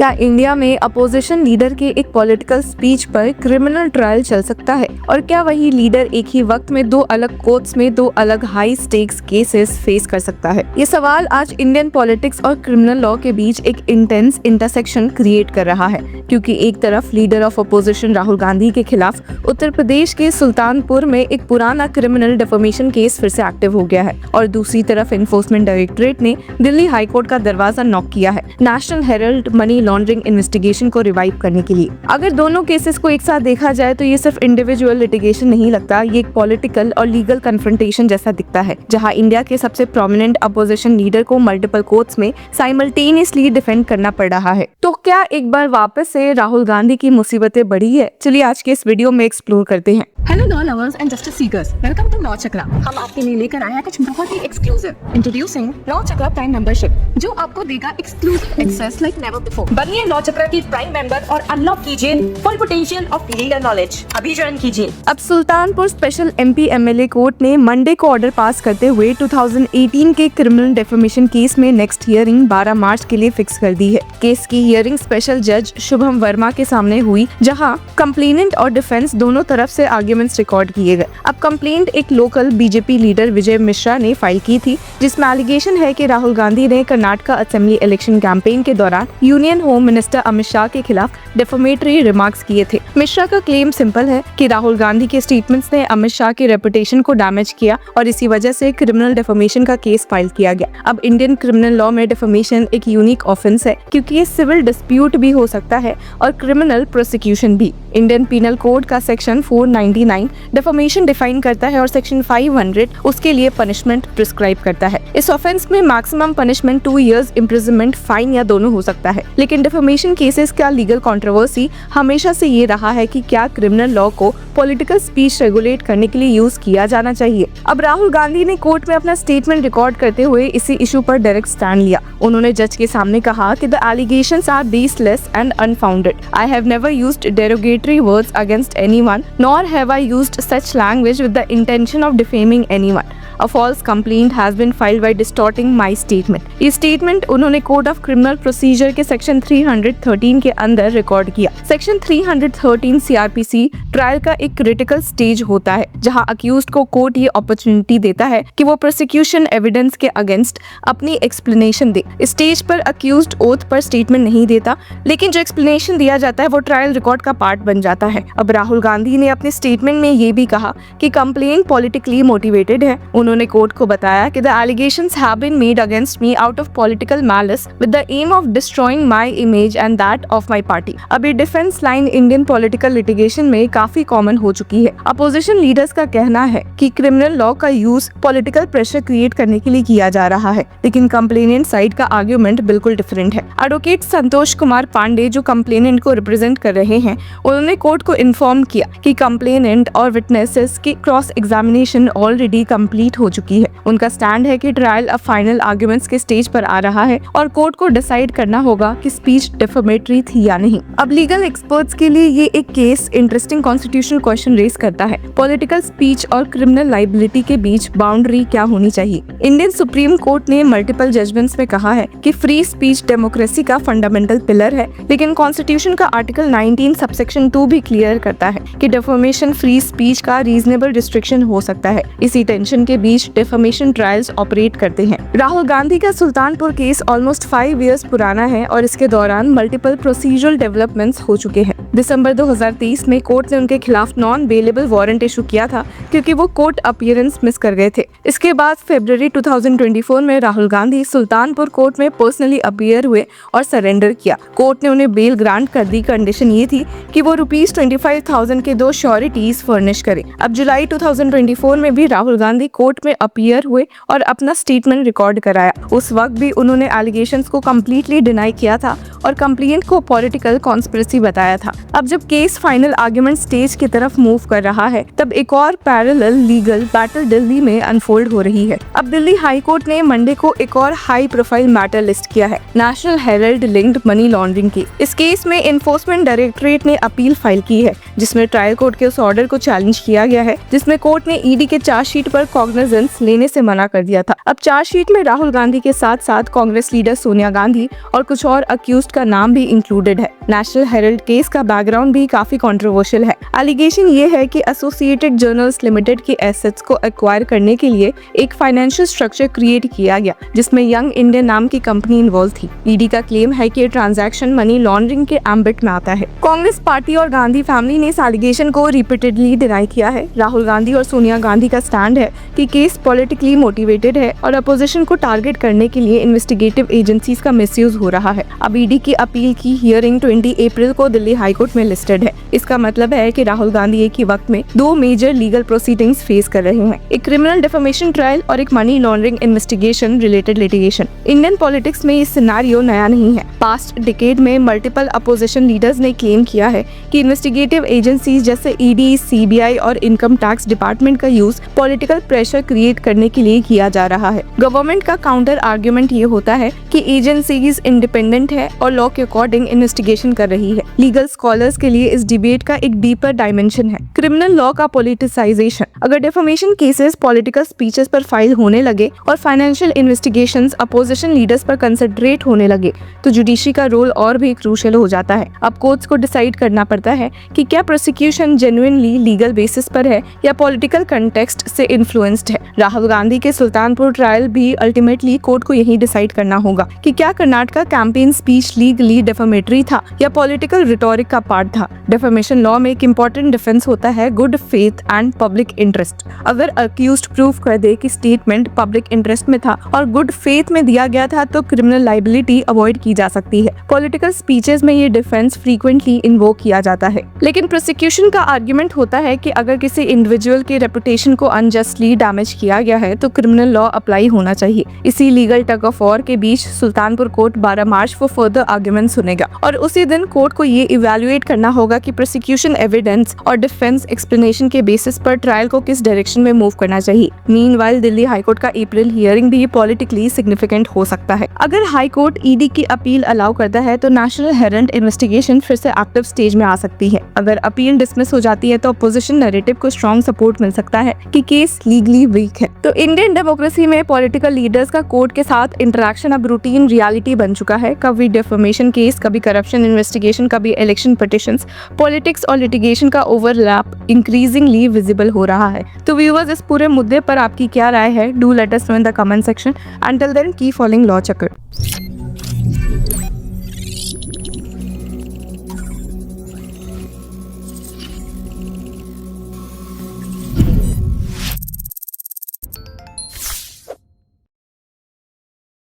क्या इंडिया में opposition leader के एक पॉलिटिकल स्पीच पर क्रिमिनल ट्रायल चल सकता है? और क्या वही लीडर एक ही वक्त में दो अलग कोर्ट्स में दो अलग हाई स्टेक्स केसेस फेस कर सकता है? ये सवाल आज इंडियन पॉलिटिक्स और क्रिमिनल लॉ के बीच एक इंटेंस इंटरसेक्शन क्रिएट कर रहा है, क्योंकि एक तरफ leader of opposition Rahul Gandhi के खिलाफ उत्तर प्रदेश के सुल्तानपुर में एक पुराना क्रिमिनल डिफेमेशन केस फिर से एक्टिव हो गया है, और दूसरी तरफ एनफोर्समेंट डायरेक्टरेट ने दिल्ली हाईकोर्ट का दरवाजा नॉक किया है national Herald money laundering investigation को रिवाइव करने के लिए। अगर दोनों केसेस को एक साथ देखा जाए तो ये सिर्फ इंडिविजुअल लिटिगेशन नहीं लगता, ये एक पॉलिटिकल और लीगल कन्फ्रंटेशन जैसा दिखता है, जहां इंडिया के सबसे प्रोमिनेंट अपोजिशन लीडर को मल्टीपल कोर्ट्स में साइमल्टेनियसली डिफेंड करना पड़ रहा है। तो क्या एक बार वापस से राहुल गांधी की मुसीबतें बढ़ी है? चलिए आज के इस वीडियो में एक्सप्लोर करते हैं। Hello law lovers and justice seekers, welcome to law Chakra. हम आपके लिए लेकर आए हैं कुछ बहुत ही exclusive. Introducing law Chakra prime membership, जो आपको देगा exclusive access like never before. बनिए लॉ चक्रा की प्राइम मेंबर और अनलॉक कीजिए full potential of legal knowledge. अभी ज्वाइन कीजिए। अब Sultanpur special MP MLA court ने मंडे को ऑर्डर पास करते हुए 2018 के क्रिमिनल डेफेमेशन केस में नेक्स्ट हियरिंग 12 मार्च के लिए फिक्स कर दी है। केस की हियरिंग स्पेशल जज शुभम वर्मा के सामने हुई, जहां कंप्लेनेंट और डिफेंस दोनों तरफ से आर्ग्यूमेंट्स रिकॉर्ड किए गए। अब कंप्लेंट एक local BJP leader Vijay Mishra ने फाइल की थी, जिसमें एलिगेशन है कि राहुल गांधी ने कर्नाटका असेंबली इलेक्शन कैंपेन के दौरान union home minister Amit Shah के खिलाफ डिफेमेटरी रिमार्क्स किए थे। मिश्रा का क्लेम सिंपल है कि राहुल गांधी के स्टेटमेंट्स ने अमित शाह की रेपुटेशन को डैमेज किया और इसी वजह से क्रिमिनल डिफेमेशन का केस फाइल किया गया। अब इंडियन क्रिमिनल लॉ में डिफेमेशन एक यूनिक ऑफेंस है, क्योंकि ये सिविल डिस्प्यूट भी हो सकता है और क्रिमिनल प्रोसिक्यूशन भी। इंडियन पीनल कोड का सेक्शन 499 डिफेमेशन डिफाइन करता है और सेक्शन 500 उसके लिए पनिशमेंट प्रिस्क्राइब करता है। इस ऑफेंस में maximum punishment 2 years imprisonment, fine या दोनों हो सकता है। लेकिन डिफेमेशन केसेस का लीगल कंट्रोवर्सी हमेशा से ये रहा है कि क्या क्रिमिनल लॉ को पॉलिटिकल स्पीच रेगुलेट करने के लिए यूज किया जाना चाहिए। अब राहुल गांधी ने कोर्ट में अपना स्टेटमेंट रिकॉर्ड करते हुए इसी इशू पर डायरेक्ट स्टैंड लिया। उन्होंने जज के सामने कहा कि the allegations are baseless and unfounded. I have never used derogatory words against anyone, nor have I used such language with the intention of defaming anyone. A false complaint has been filed by distorting my statement. ये statement उन्होंने code of criminal procedure के section 313 के अंदर record किया। Section 313 CrPC trial का एक critical stage होता है, जहां अक्यूज्ड को कोर्ट ये अपॉर्चुनिटी देता है कि वो प्रोसिक्यूशन एविडेंस के अगेंस्ट अपनी एक्सप्लेनेशन दे। इस स्टेज पर अक्यूज्ड ओथ पर स्टेटमेंट नहीं देता, लेकिन जो एक्सप्लेनेशन दिया जाता है वो ट्रायल रिकॉर्ड का पार्ट बन जाता है। अब राहुल गांधी ने अपने स्टेटमेंट में ये भी कहा कि कंप्लेंट पॉलिटिकली मोटिवेटेड है। उन्होंने कोर्ट को बताया कि the allegations have been made against me out of political malice with the aim of destroying my image and that of my party. अब ये defence line Indian political litigation में काफी common हो चुकी है। अपोजिशन लीडर्स का कहना है कि क्रिमिनल लॉ का यूज पॉलिटिकल प्रेशर क्रिएट करने के लिए किया जा रहा है, लेकिन कंप्लेनेंट साइड का आर्ग्यूमेंट बिल्कुल डिफरेंट है। एडवोकेट संतोष कुमार पांडे, जो कंप्लेनेंट को रिप्रेजेंट कर रहे हैं, उन्होंने कोर्ट को इन्फॉर्म किया कि कंप्लेनेंट और विटनेसेस की क्रॉस एग्जामिनेशन ऑलरेडी कंप्लीट हो चुकी है। उनका स्टैंड है कि ट्रायल अब फाइनल आर्गुमेंट्स के स्टेज पर आ रहा है और कोर्ट को डिसाइड करना होगा कि स्पीच डिफेमेटरी थी या नहीं। अब लीगल एक्सपर्ट्स के लिए ये एक case interesting constitutional question raise करता है। पॉलिटिकल स्पीच और क्रिमिनल लायबिलिटी के बीच बाउंड्री क्या होनी चाहिए? इंडियन सुप्रीम कोर्ट ने मल्टीपल जजमेंट्स में कहा है कि फ्री स्पीच डेमोक्रेसी का फंडामेंटल पिलर है, लेकिन कॉन्स्टिट्यूशन का आर्टिकल 19 सबसेक्शन 2 भी क्लियर करता है कि डिफेमेशन फ्री स्पीच का रीजनेबल रिस्ट्रिक्शन हो सकता है। इसी टेंशन के बीच डिफेमेशन ट्रायल्स ऑपरेट करते हैं। राहुल गांधी का सुल्तानपुर केस ऑलमोस्ट 5 इयर्स पुराना है और इसके दौरान मल्टीपल प्रोसीजरल डेवलपमेंट्स हो चुके हैं। दिसंबर 2023 में कोर्ट ने उनके खिलाफ नॉन बेलेबल वारंट इशू किया था, क्योंकि वो कोर्ट अपीयरेंस मिस कर गए थे। इसके बाद फरवरी 2024 में राहुल गांधी सुल्तानपुर कोर्ट में पर्सनली अपीयर हुए और सरेंडर किया। कोर्ट ने उन्हें बेल ग्रांट कर दी। कंडीशन ये थी कि वो ₹25,000 के 2 श्योरिटीज फर्निश करें। अब जुलाई 2024 में भी राहुल गांधी कोर्ट में अपीयर हुए और अपना स्टेटमेंट रिकॉर्ड कराया। उस वक्त भी उन्होंने एलिगेशंस को कम्प्लीटली डिनाई किया था और कंप्लेंट को पॉलिटिकल कॉन्स्पिरेसी बताया था। अब जब केस फाइनल आर्गुमेंट स्टेज की तरफ मूव कर रहा है, तब एक और पैरेलल लीगल बैटल दिल्ली में अनफोल्ड हो रही है। अब दिल्ली हाई कोर्ट ने मंडे को एक और हाई प्रोफाइल मैटर लिस्ट किया है, national Herald linked money laundering की। इस केस में एनफोर्समेंट डायरेक्टरेट ने अपील फाइल की है, जिसमें ट्रायल कोर्ट के उस ऑर्डर को चैलेंज किया गया है, जिसमें कोर्ट ने ईडी के चार्जशीट पर कॉग्निजेंस लेने से मना कर दिया था। अब चार्जशीट में राहुल गांधी के साथ साथ कांग्रेस लीडर सोनिया गांधी और कुछ और अक्यूज्ड पोस्ट का नाम भी इंक्लूडेड है। नेशनल हेराल्ड केस का बैकग्राउंड भी काफी कंट्रोवर्शियल है। एलिगेशन ये है कि एसोसिएटेड जर्नल्स लिमिटेड के एसेट्स को एक्वायर करने के लिए एक फाइनेंशियल स्ट्रक्चर क्रिएट किया गया जिसमें यंग इंडियन नाम की कंपनी इन्वॉल्व थी। ईडी का क्लेम है कि ट्रांजैक्शन मनी लॉन्ड्रिंग के एम्बिट में आता है। कांग्रेस पार्टी और गांधी फैमिली ने इस एलिगेशन को रिपीटेडली डिनाई किया है। राहुल गांधी और सोनिया गांधी का स्टैंड है कि केस पॉलिटिकली मोटिवेटेड है और अपोजिशन को टारगेट करने के लिए इन्वेस्टिगेटिव एजेंसीज का मिसयूज हो रहा है। अब ईडी की अपील की हियरिंग 20 अप्रैल को दिल्ली हाई कोर्ट में लिस्टेड है। इसका मतलब है कि राहुल गांधी एक ही वक्त में 2 मेजर लीगल प्रोसीडिंग्स फेस कर रहे हैं, एक क्रिमिनल डिफेमेशन ट्रायल और एक money laundering investigation related litigation. Indian politics में ये सिनेरियो नया नहीं है। पास्ट डिकेड में मल्टीपल अपोजिशन लीडर्स ने क्लेम किया है कि इन्वेस्टिगेटिव एजेंसीज जैसे ईडी, सीबीआई और इनकम टैक्स डिपार्टमेंट का यूज पॉलिटिकल प्रेशर क्रिएट करने के लिए किया जा रहा है। गवर्नमेंट का काउंटर आर्ग्यूमेंट ये होता है कि एजेंसीज इंडिपेंडेंट है और लॉ के अकॉर्डिंग इन्वेस्टिगेशन कर रही है। लीगल स्कॉलर्स के लिए इस डिबेट का एक डीपर डायमेंशन है, क्रिमिनल लॉ का पॉलिटिसाइजेशन। अगर डिफेमेशन केसेस पॉलिटिकल स्पीचेस पर फाइल होने लगे और फाइनेंशियल इन्वेस्टिगेशंस अपोजिशन लीडर्स पर कंसंट्रेट होने लगे तो जुडिशरी का रोल और भी क्रूशियल हो जाता है। अब कोर्ट्स को डिसाइड करना पड़ता है कि क्या प्रोसिक्यूशन जेन्युइनली लीगल बेसिस पर है या पॉलिटिकल कंटेक्स्ट से इन्फ्लुएंस्ड है। राहुल गांधी के सुल्तानपुर ट्रायल भी अल्टीमेटली कोर्ट को यही डिसाइड करना होगा कि क्या Karnataka campaign speech legally defamatory था या पॉलिटिकल रिटोरिक का पार्ट था। डिफेमेशन लॉ में एक इंपॉर्टेंट डिफेंस होता है good faith and public interest. अगर अक्यूज्ड प्रूव कर दे कि स्टेटमेंट पब्लिक इंटरेस्ट में था और गुड फेथ में दिया गया था तो क्रिमिनल लाइबिलिटी अवॉइड की जा सकती है। पॉलिटिकल स्पीचेस में ये डिफेंस फ्रीक्वेंटली इन्वोक किया जाता है। लेकिन प्रोसिक्यूशन का आर्ग्यूमेंट होता है कि अगर किसी इंडिविजुअल के रेपुटेशन को अनजस्टली डैमेज किया गया है तो क्रिमिनल लॉ अप्लाई होना चाहिए। इसी लीगल टग ऑफ वॉर के बीच सुल्तानपुर कोर्ट 12 मार्च को फर्दर आर्ग्यूमेंट सुनेगा और उसी दिन कोर्ट को ये इवैल्यूएट करना होगा कि प्रोसिक्यूशन एविडेंस और डिफेंस एक्सप्लेनेशन के बेसिस पर ट्रायल को किस डायरेक्शन में मूव करना चाहिए। मीनवाइल दिल्ली हाईकोर्ट का अप्रैल हियरिंग भी पॉलिटिकली सिग्निफिकेंट हो सकता है। अगर हाई कोर्ट ईडी की अपील अलाउ करता है तो नेशनल हेराल्ड इन्वेस्टिगेशन फिर से एक्टिव स्टेज में आ सकती है। अगर अपील डिसमिस हो जाती है तो अपोजिशन नैरेटिव को स्ट्रॉन्ग सपोर्ट मिल सकता है कि केस लीगली वीक है। तो इंडियन डेमोक्रेसी में पॉलिटिकल लीडर्स का कोर्ट के साथ इंटरेक्शन अब रूटीन रियलिटी बन चुका है। कभी डिफेमेशन केस, कभी करप्शन इन्वेस्टिगेशन, कभी इलेक्शन पिटिशंस। पॉलिटिक्स और लिटिगेशन का ओवरलैप इंक्रीजिंगली विजिबल हो रहा है। तो व्यूअर्स, इस पूरे मुद्दे पर आपकी क्या राय है? Do let us know in the comment section. Until then, keep following Law Chakra.